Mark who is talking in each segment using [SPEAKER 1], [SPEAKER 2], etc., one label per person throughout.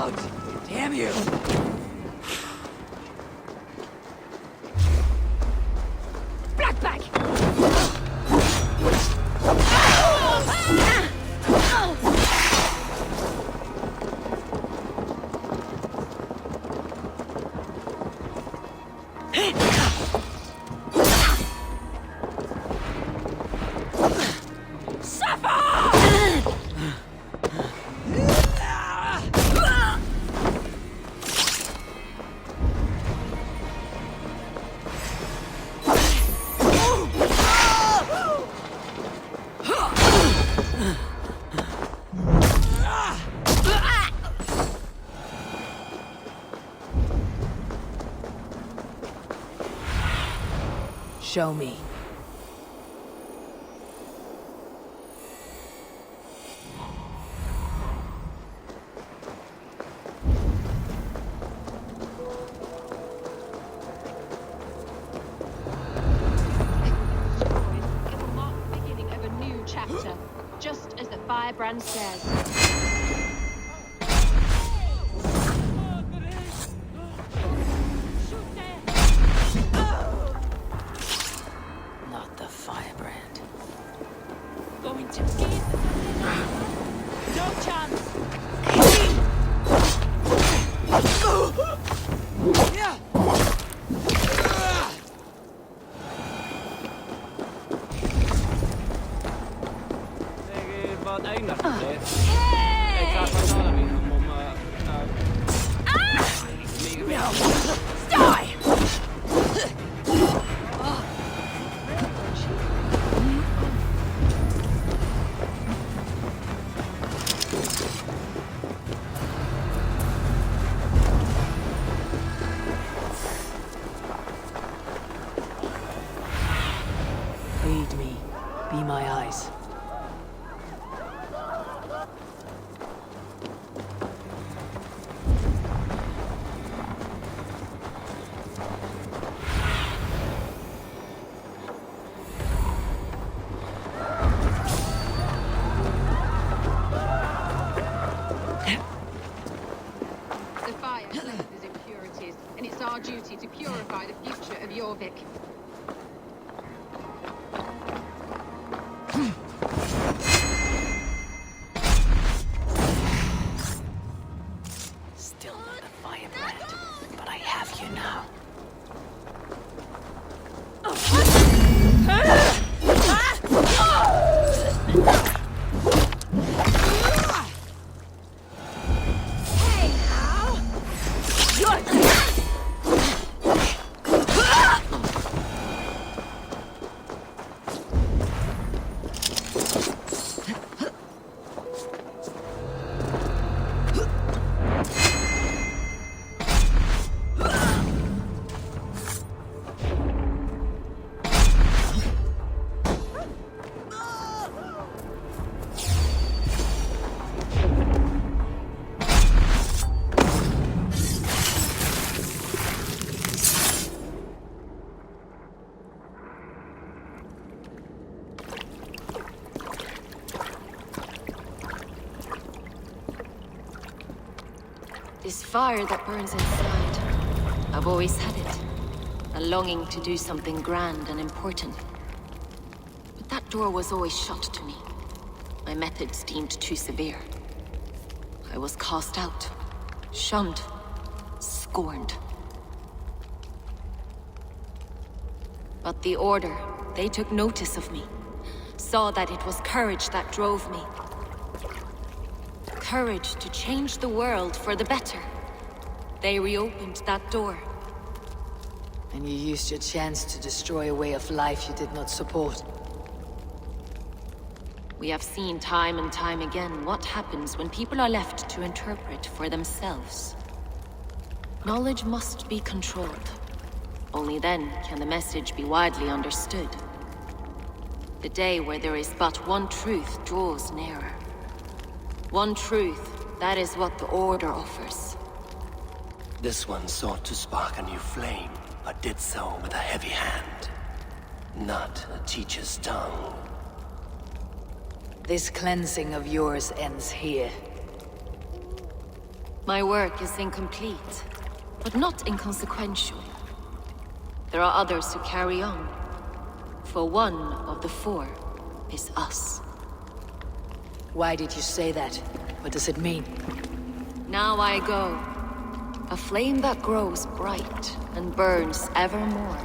[SPEAKER 1] out! Damn you!
[SPEAKER 2] Black bag!
[SPEAKER 1] Show me.
[SPEAKER 2] It will mark the beginning of a new chapter, just as the firebrand says.
[SPEAKER 1] Not the firebrand.
[SPEAKER 2] Going to be no chance.
[SPEAKER 1] Lead me. Be my eyes.
[SPEAKER 2] The fire cleanses impurities, and it's our duty to purify the future of Jorvik.
[SPEAKER 1] Still not the firebrand, but I have you now.
[SPEAKER 3] This fire that burns inside. I've always had it. A longing to do something grand and important. But that door was always shut to me. My methods deemed too severe. I was cast out, shunned, scorned. But the Order, they took notice of me. Saw that it was courage that drove me. Courage to change the world for the better. They reopened that door.
[SPEAKER 1] And you used your chance to destroy a way of life you did not support.
[SPEAKER 3] We have seen time and time again what happens when people are left to interpret for themselves. Knowledge must be controlled. Only then can the message be widely understood. The day where there is but one truth draws nearer. One truth, that is what the Order offers.
[SPEAKER 4] This one sought to spark a new flame, but did so with a heavy hand. Not a teacher's tongue.
[SPEAKER 1] This cleansing of yours ends here.
[SPEAKER 3] My work is incomplete, but not inconsequential. There are others who carry on. For one of the four is us.
[SPEAKER 1] Why did you say that? What does it mean?
[SPEAKER 3] Now I go. A flame that grows bright and burns ever more,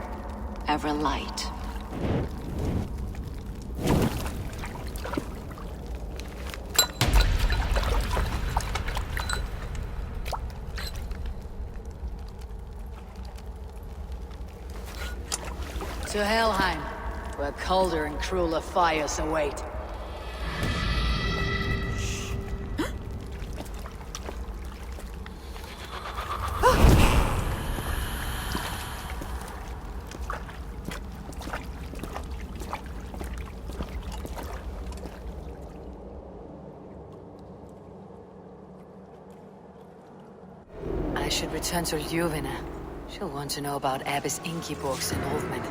[SPEAKER 3] ever light.
[SPEAKER 1] To Helheim, where colder and crueler fires await. I should return to Ljuvina. She'll want to know about Abbess Ingeborg's involvement.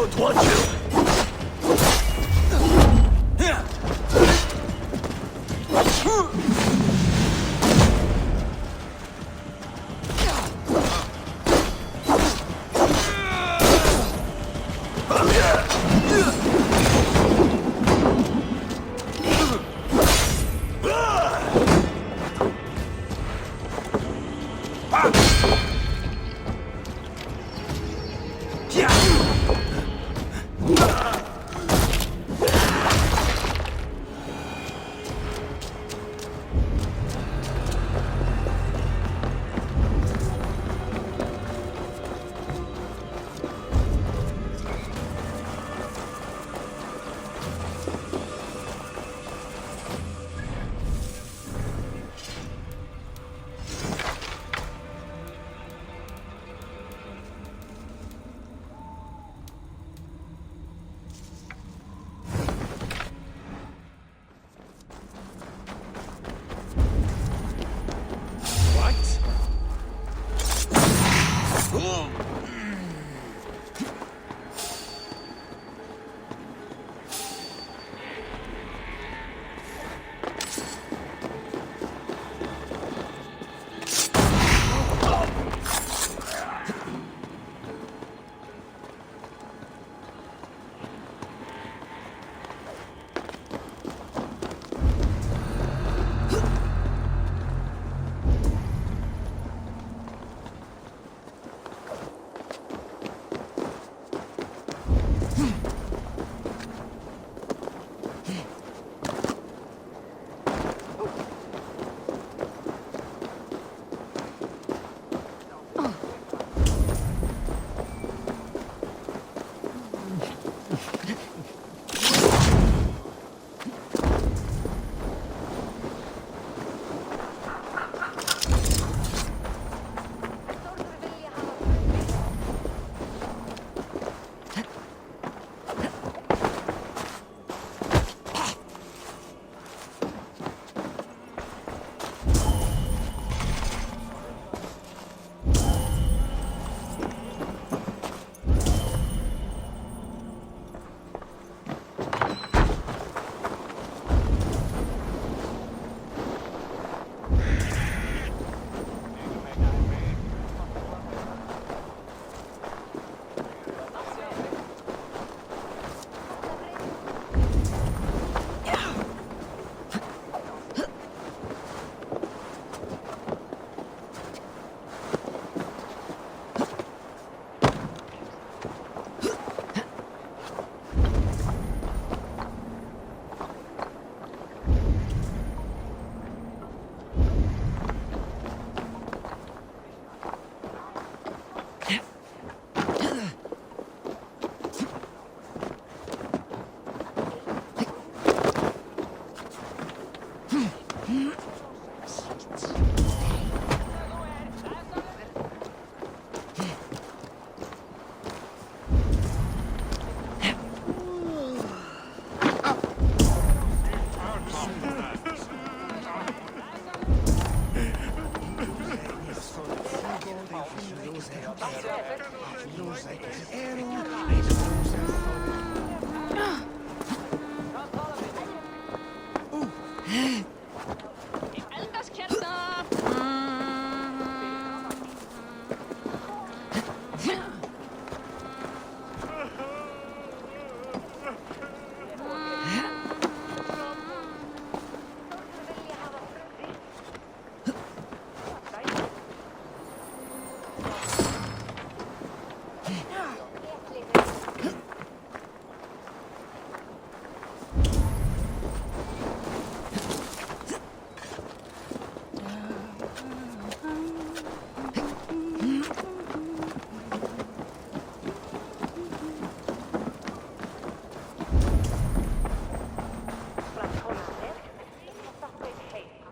[SPEAKER 4] won't want you!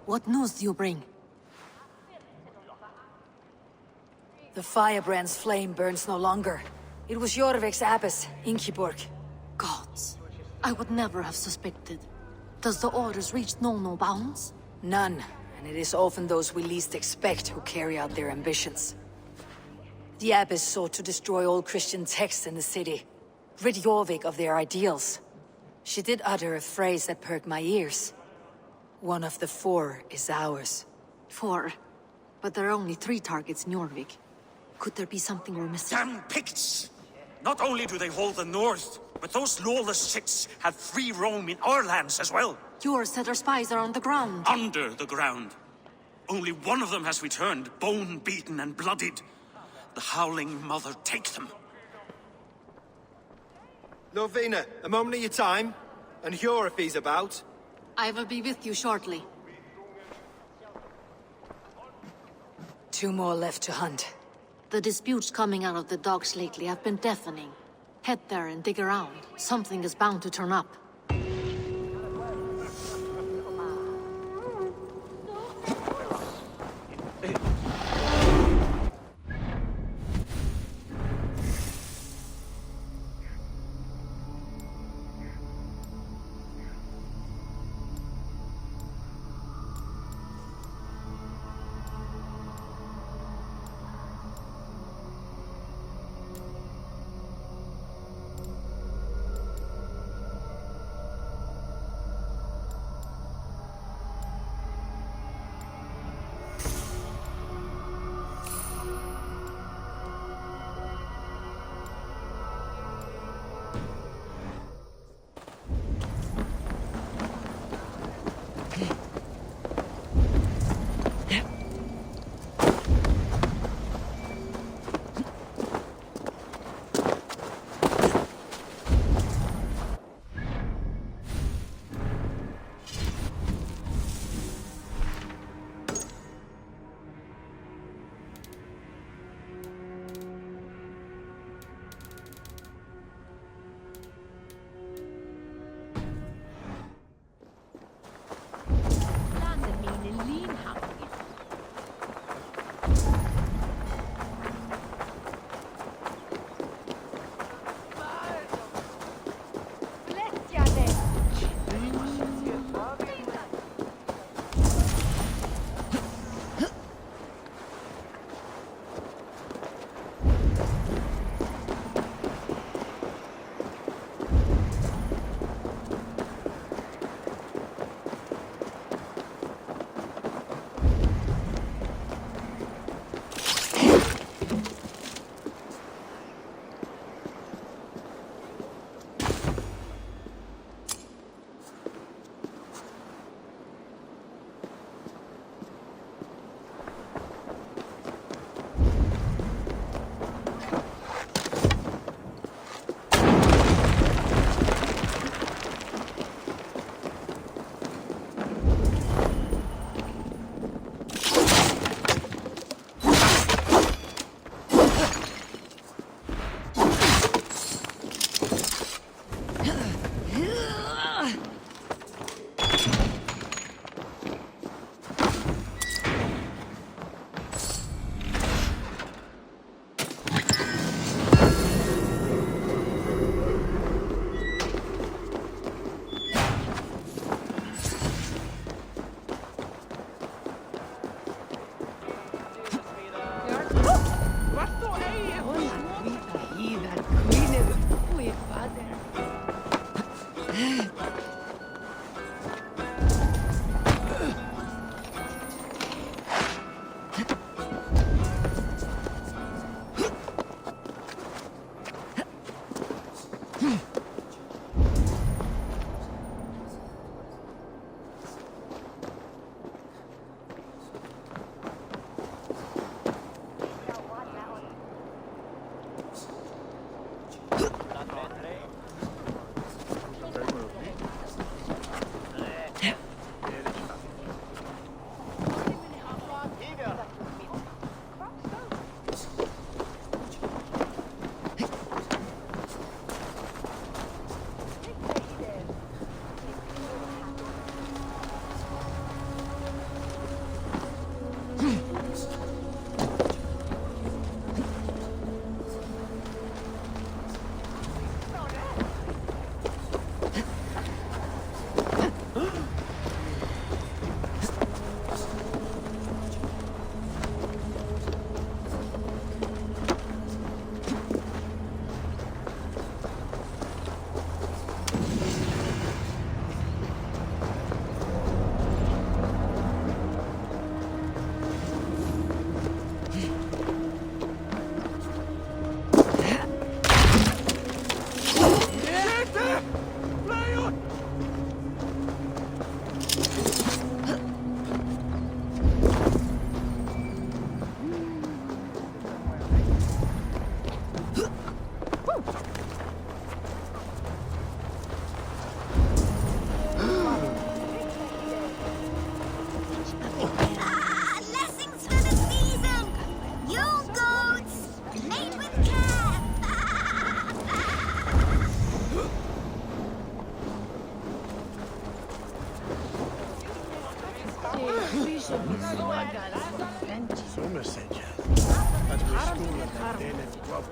[SPEAKER 1] What news do you bring? The firebrand's flame burns no longer. It was Jorvik's abbess, Ingeborg.
[SPEAKER 3] Gods, I would never have suspected. Does the orders reach no bounds?
[SPEAKER 1] None, and it is often those we least expect who carry out their ambitions. The abbess sought to destroy all Christian texts in the city. Rid Jorvik of their ideals. She did utter a phrase that perked my ears. One of the 4 is ours.
[SPEAKER 5] 4? But there are only 3 targets in Jorvik. Could there be something we're missing?
[SPEAKER 6] Damn Picts! Not only do they hold the north, but those lawless shits have free roam in our lands as well.
[SPEAKER 5] Yours said our spies are on the ground.
[SPEAKER 6] Under the ground. Only one of them has returned, bone-beaten and bloodied. The Howling Mother take them.
[SPEAKER 7] Lovina, a moment of your time. And Hjor if he's about.
[SPEAKER 5] I will be with you shortly.
[SPEAKER 1] 2 more left to hunt.
[SPEAKER 5] The disputes coming out of the docks lately have been deafening. Head there and dig around. Something is bound to turn up.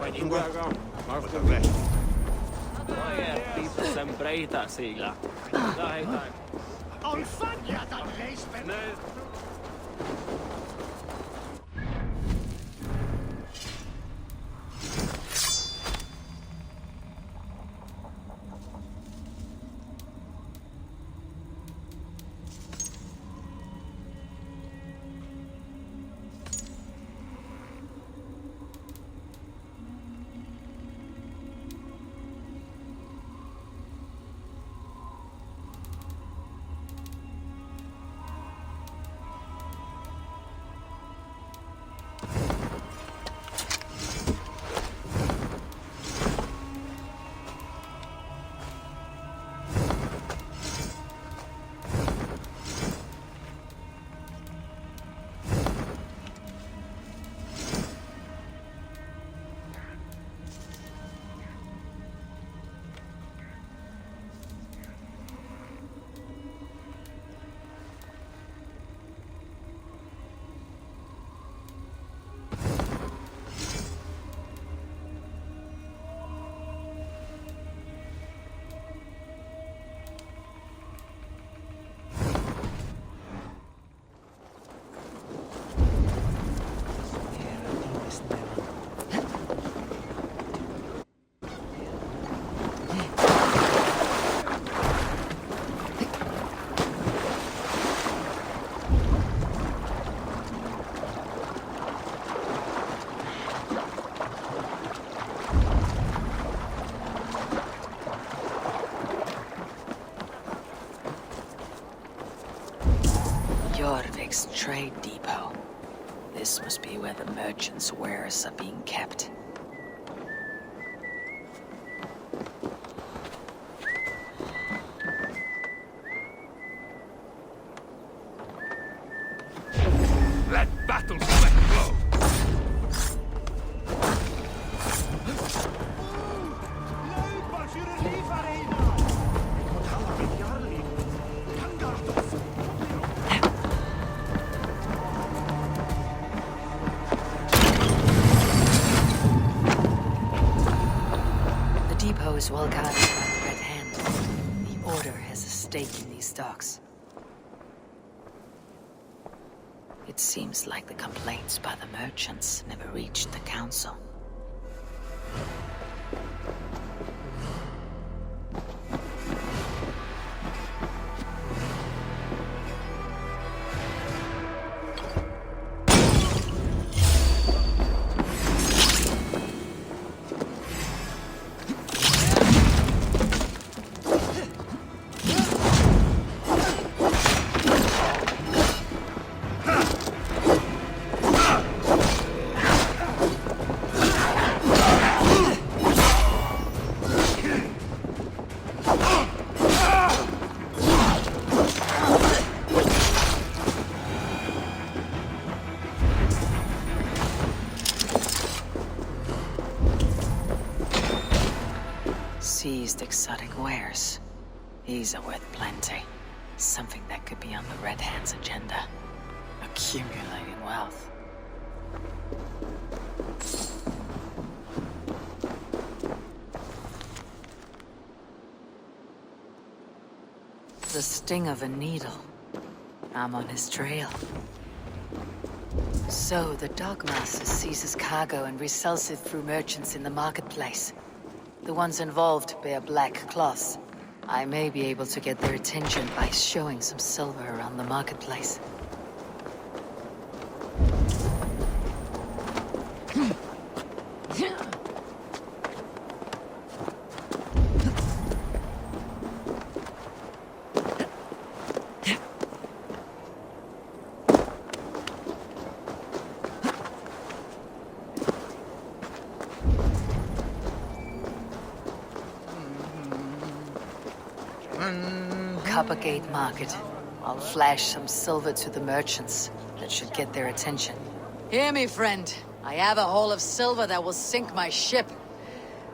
[SPEAKER 8] Luego, varsågod. Vad är tipsen brejta sigla? Nej, tack. Nej.
[SPEAKER 1] Jorvik's trade depot. This must be where the merchants' wares are being kept.
[SPEAKER 8] Let battle sweat flow!
[SPEAKER 1] The depot is well guarded by the Red Hand. The Order has a stake in these docks. It seems like the complaints by the merchants never reached the council. Seized exotic wares. These are worth plenty. Something that could be on the Red Hand's agenda. Accumulating wealth. The sting of a needle. I'm on his trail. So, the Dogmaster seizes cargo and resells it through merchants in the marketplace. The ones involved bear black cloths. I may be able to get their attention by showing some silver around the marketplace. Coppergate Market. I'll flash some silver to the merchants. That should get their attention. Hear me, friend. I have a haul of silver that will sink my ship.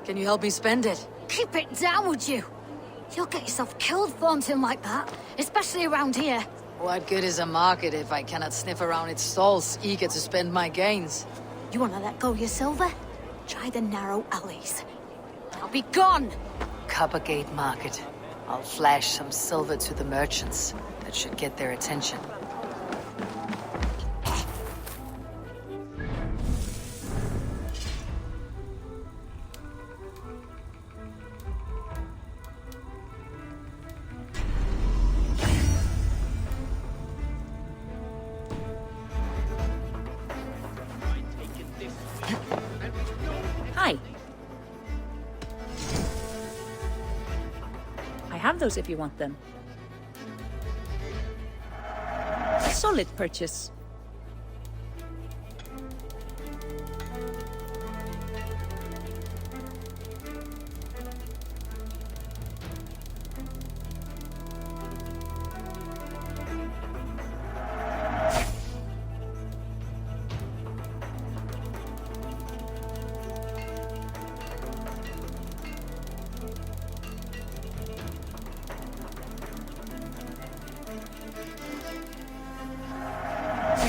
[SPEAKER 1] Can you help me spend it?
[SPEAKER 5] Keep it down, would you? You'll get yourself killed flaunting like that, especially around here.
[SPEAKER 1] What good is a market if I cannot sniff around its stalls, eager to spend my gains?
[SPEAKER 5] You wanna let go of your silver? Try the narrow alleys. Now be gone!
[SPEAKER 1] Coppergate Market. I'll flash some silver to the merchants. That should get their attention.
[SPEAKER 9] Hi. I have those if you want them. Solid purchase.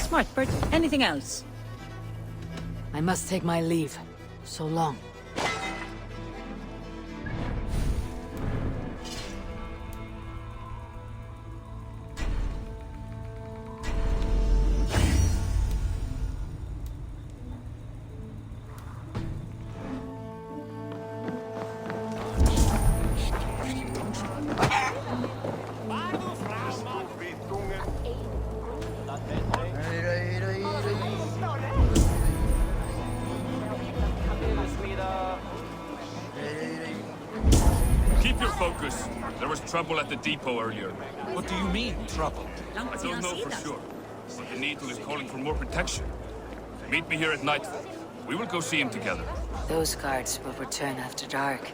[SPEAKER 9] Smart, Bert. Anything else?
[SPEAKER 1] I must take my leave. So long.
[SPEAKER 8] Keep your focus. There was trouble at the depot earlier.
[SPEAKER 10] What do you mean, trouble?
[SPEAKER 8] I don't know for sure, but the Needle is calling for more protection. Meet me here at nightfall. We will go see him together.
[SPEAKER 1] Those guards will return after dark.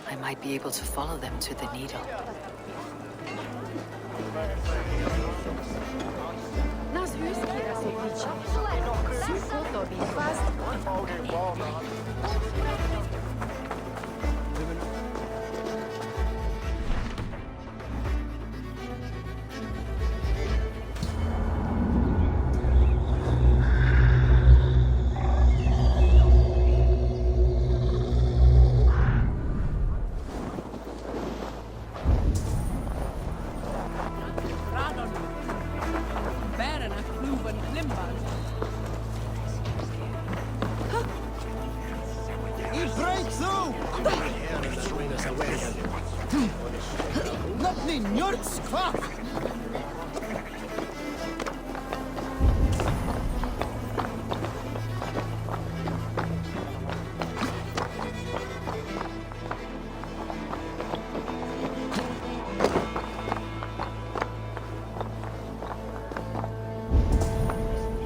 [SPEAKER 1] I might be able to follow them to the Needle.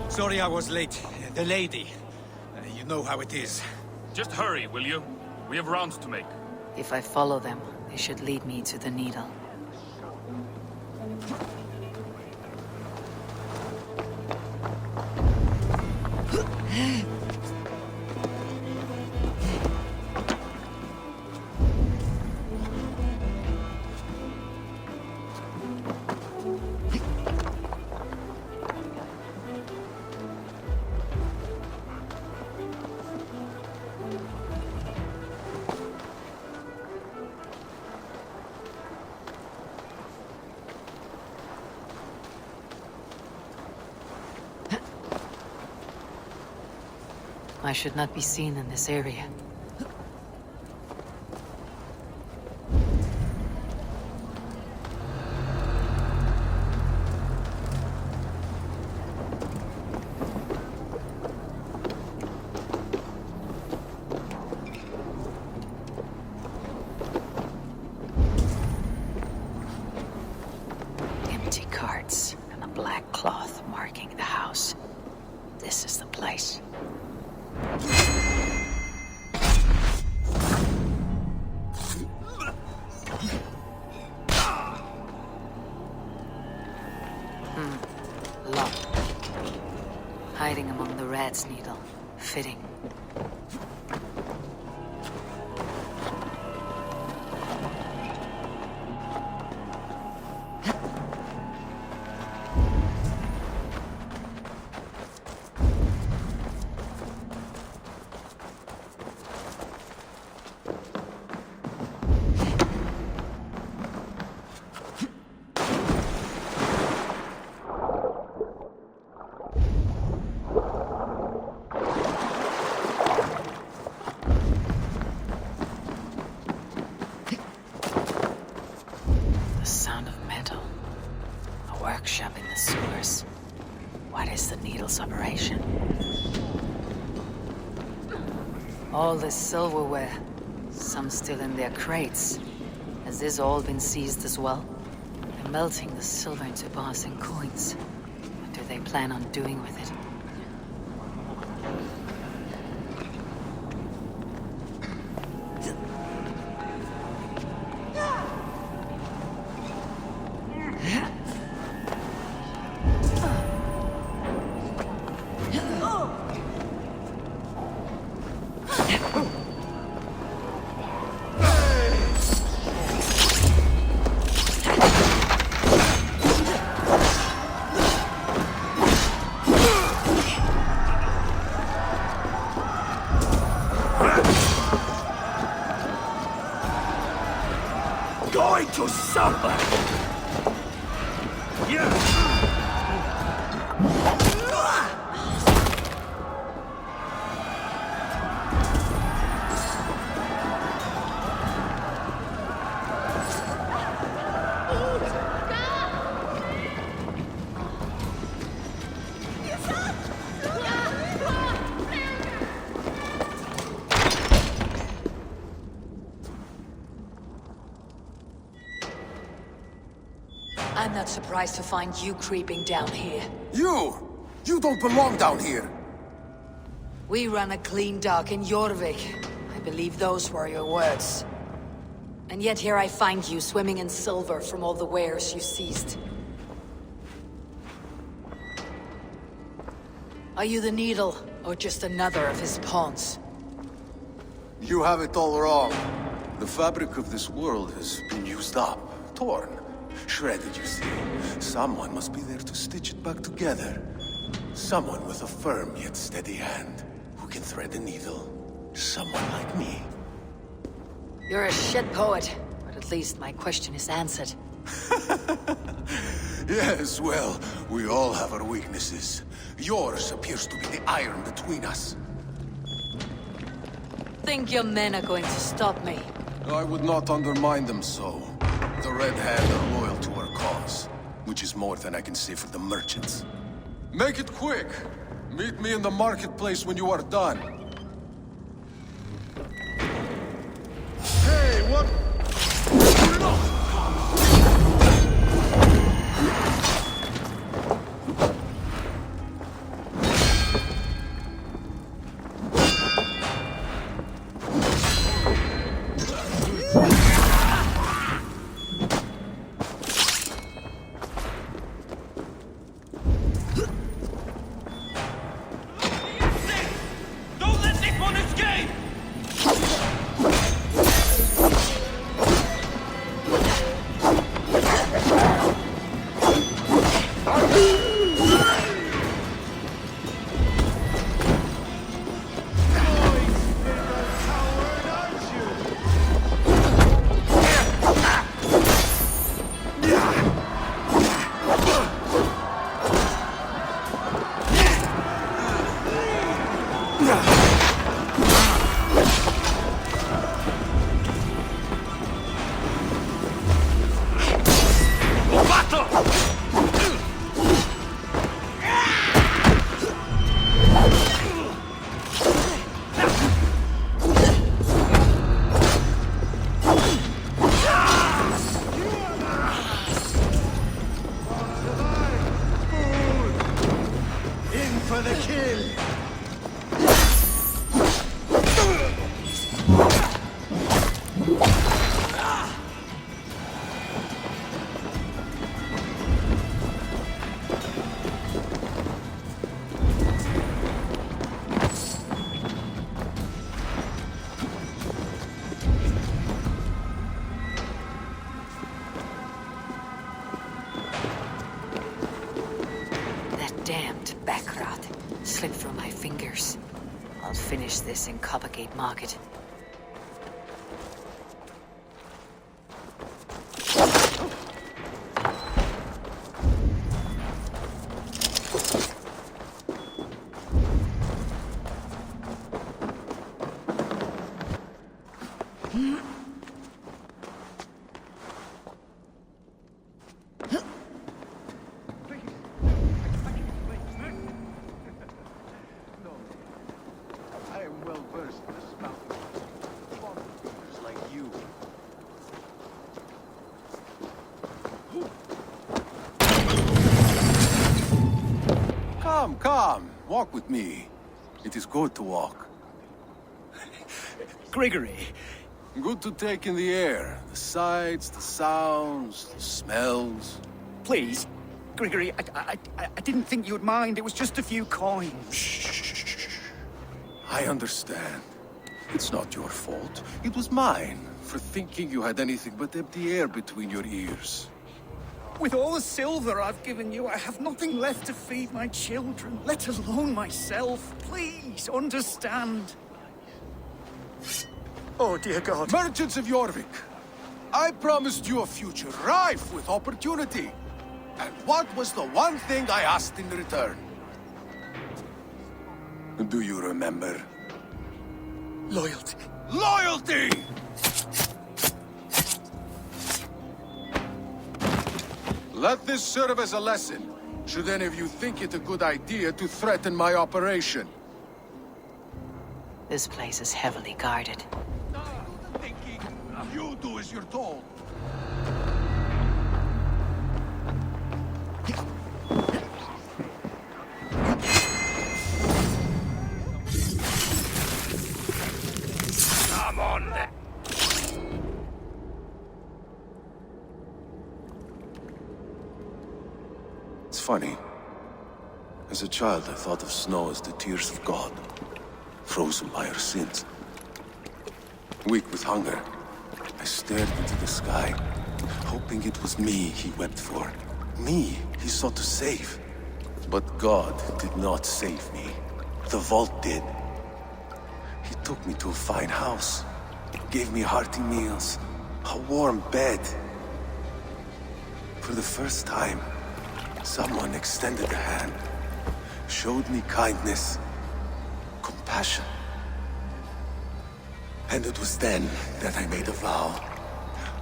[SPEAKER 7] Sorry I was late. The lady. You know how it is.
[SPEAKER 8] Just hurry, will you? We have rounds to make.
[SPEAKER 1] If I follow them, they should lead me to the Needle. I should not be seen in this area. Empty carts and a black cloth marking the house. This is the place. Locked. Hiding among the rat's needle. Fitting. All this silverware. Some still in their crates. Has this all been seized as well? They're melting the silver into bars and coins. What do they plan on doing with it?
[SPEAKER 6] Going to suffer!
[SPEAKER 1] I'm not surprised to find you creeping down here.
[SPEAKER 11] You! You don't belong down here!
[SPEAKER 1] We run a clean dock in Jorvik. I believe those were your words. And yet here I find you swimming in silver from all the wares you seized. Are you the Needle, or just another of his pawns?
[SPEAKER 11] You have it all wrong. The fabric of this world has been used up, torn, shredded, you see. Someone must be there to stitch it back together. Someone with a firm yet steady hand, who can thread a needle. Someone like me.
[SPEAKER 1] You're a shit poet, but at least my question is answered.
[SPEAKER 11] Yes, well, we all have our weaknesses. Yours appears to be the iron between us.
[SPEAKER 1] Think your men are going to stop me?
[SPEAKER 11] I would not undermine them so. The Red Hand are loyal to our cause, which is more than I can say for the merchants. Make it quick! Meet me in the marketplace when you are done.
[SPEAKER 7] Hey, what?
[SPEAKER 6] Don't let this one escape!
[SPEAKER 7] In for the kill!
[SPEAKER 1] That damned backrot slipped from my fingers. I'll finish this in Coppergate Market.
[SPEAKER 7] I am well versed in the spout.
[SPEAKER 11] Come, come. Walk with me. It is good to walk.
[SPEAKER 10] Gregory,
[SPEAKER 11] Good to take in the air. The sights, the sounds, the smells.
[SPEAKER 10] please. Gregory, I didn't think you'd mind. It was just a few coins.
[SPEAKER 11] I understand. It's not your fault. It was mine for thinking you had anything but empty air between your ears.
[SPEAKER 10] With all the silver I've given you, I have nothing left to feed my children, let alone myself. Please, understand. Oh, dear God.
[SPEAKER 11] Merchants of Jorvik, I promised you a future rife with opportunity. And what was the one thing I asked in return? Do you remember?
[SPEAKER 10] Loyalty.
[SPEAKER 11] Loyalty! Let this serve as a lesson, should any of you think it a good idea to threaten my operation.
[SPEAKER 1] This place is heavily guarded.
[SPEAKER 11] You do as you're told.
[SPEAKER 8] Come on then.
[SPEAKER 11] It's funny. As a child, I thought of snow as the tears of God, frozen by our sins. Weak with hunger, I stared into the sky, hoping it was me he wept for. Me he sought to save. But God did not save me. The vault did. He took me to a fine house, gave me hearty meals, a warm bed. For the first time, someone extended a hand, showed me kindness, compassion. And it was then that I made a vow.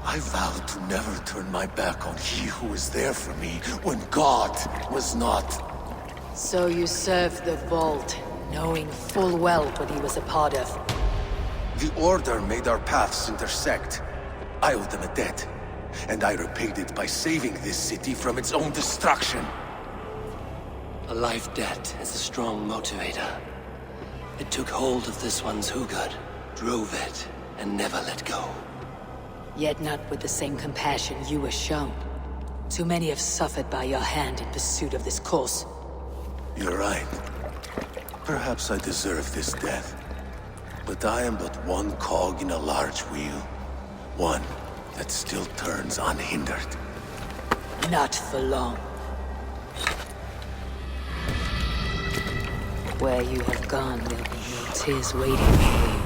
[SPEAKER 11] I vowed to never turn my back on he who was there for me when God was not.
[SPEAKER 1] So you served the Vault, knowing full well what he was a part of.
[SPEAKER 11] The Order made our paths intersect. I owed them a debt, and I repaid it by saving this city from its own destruction.
[SPEAKER 4] A life debt is a strong motivator. It took hold of this one's Hugad, drove it, and never let go.
[SPEAKER 1] Yet not with the same compassion you were shown. Too many have suffered by your hand in pursuit of this course.
[SPEAKER 11] You're right. Perhaps I deserve this death. But I am but one cog in a large wheel. One that still turns unhindered.
[SPEAKER 1] Not for long. Where you have gone, there'll be no tears waiting for you.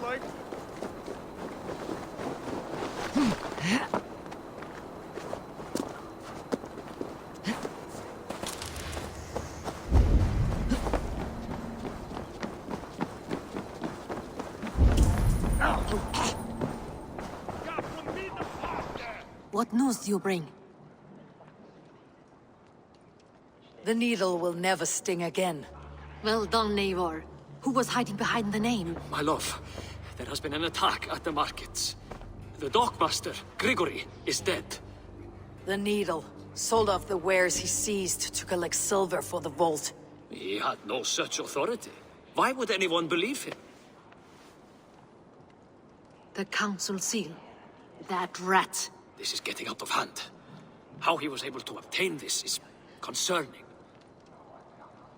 [SPEAKER 10] like...
[SPEAKER 5] What news do you bring?
[SPEAKER 1] The needle will never sting again.
[SPEAKER 5] Well done, Eivor. Who was hiding behind the name?
[SPEAKER 12] My love, there has been an attack at the markets. The dockmaster, Grigory, is dead.
[SPEAKER 1] The needle sold off the wares he seized to collect silver for the vault.
[SPEAKER 12] He had no such authority. Why would anyone believe him?
[SPEAKER 5] The council seal. That rat.
[SPEAKER 12] This is getting out of hand. How he was able to obtain this is concerning.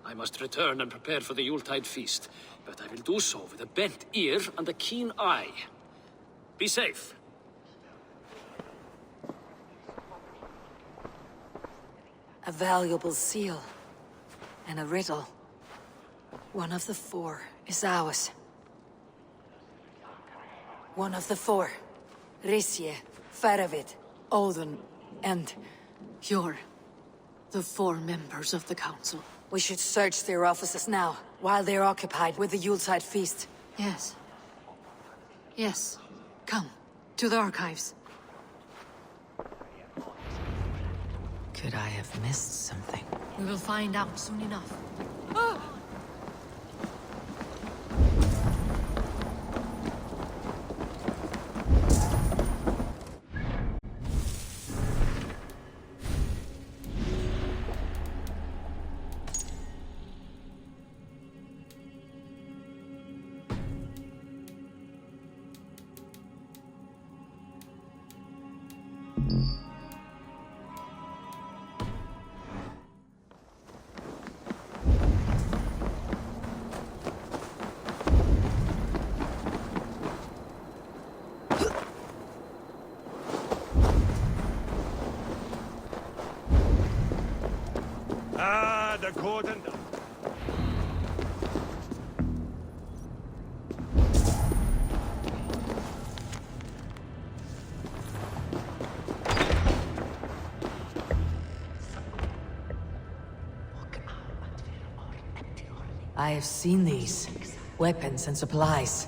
[SPEAKER 12] I must return and prepare for the Yuletide feast, but I will do so with a bent ear and a keen eye. Be safe.
[SPEAKER 1] A valuable seal. And a riddle. One of the four is ours. One of the four. Risje, Faravid, Odin, and...
[SPEAKER 5] You're the 4 members of the council.
[SPEAKER 1] We should search their offices now, while they're occupied with the Yuletide feast.
[SPEAKER 5] Yes. Yes. Come, to the archives.
[SPEAKER 1] Could I have missed something?
[SPEAKER 5] We will find out soon enough.
[SPEAKER 8] The cordon.
[SPEAKER 1] I have seen these. Weapons and supplies.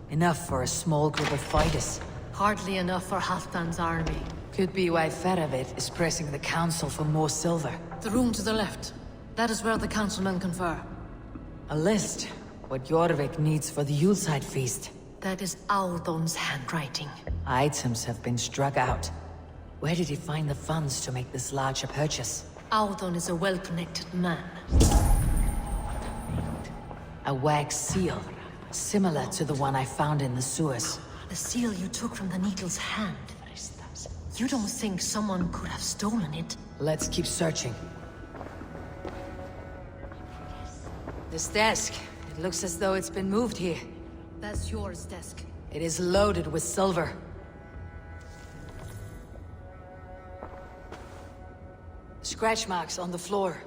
[SPEAKER 1] Enough for a small group of fighters.
[SPEAKER 5] Hardly enough for Halfdan's army.
[SPEAKER 1] Could be why Faravid is pressing the council for more silver.
[SPEAKER 5] The room to the left. That is where the councilmen confer.
[SPEAKER 1] A list. What Jorvik needs for the Yuletide feast.
[SPEAKER 5] That is Aldon's handwriting.
[SPEAKER 1] Items have been struck out. Where did he find the funds to make this larger purchase?
[SPEAKER 5] Aldon is a well-connected man.
[SPEAKER 1] A wax seal. Similar to the one I found in the sewers.
[SPEAKER 5] The seal you took from the needle's hand. You don't think someone could have stolen it?
[SPEAKER 1] Let's keep searching. This desk. It looks as though it's been moved here.
[SPEAKER 5] That's yours, desk.
[SPEAKER 1] It is loaded with silver. Scratch marks on the floor.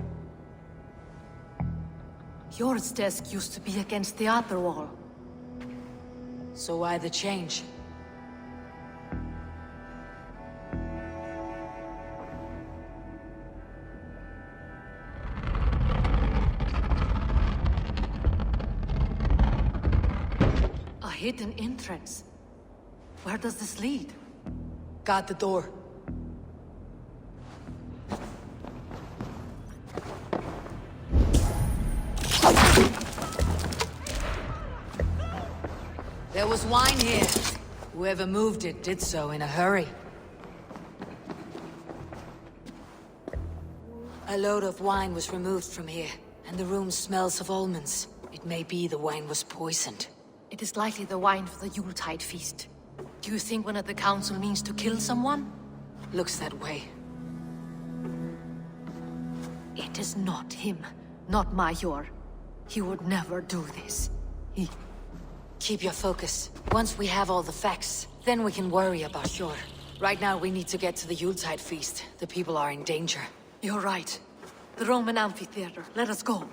[SPEAKER 5] Yours desk used to be against the other wall.
[SPEAKER 1] So why the change?
[SPEAKER 5] A hidden entrance. Where does this lead?
[SPEAKER 1] Guard the door. There was wine here. Whoever moved it did so in a hurry. A load of wine was removed from here, and the room smells of almonds. It may be the wine was poisoned.
[SPEAKER 5] It is likely the wine for the Yuletide feast. Do you think one of the council means to kill someone?
[SPEAKER 1] Looks that way.
[SPEAKER 5] It is not him, not Major. He would never do this.
[SPEAKER 1] Keep your focus. Once we have all the facts, then we can worry about Shore. Right now, we need to get to the Yuletide feast. The people are in danger.
[SPEAKER 5] You're right. The Roman amphitheater. Let us go.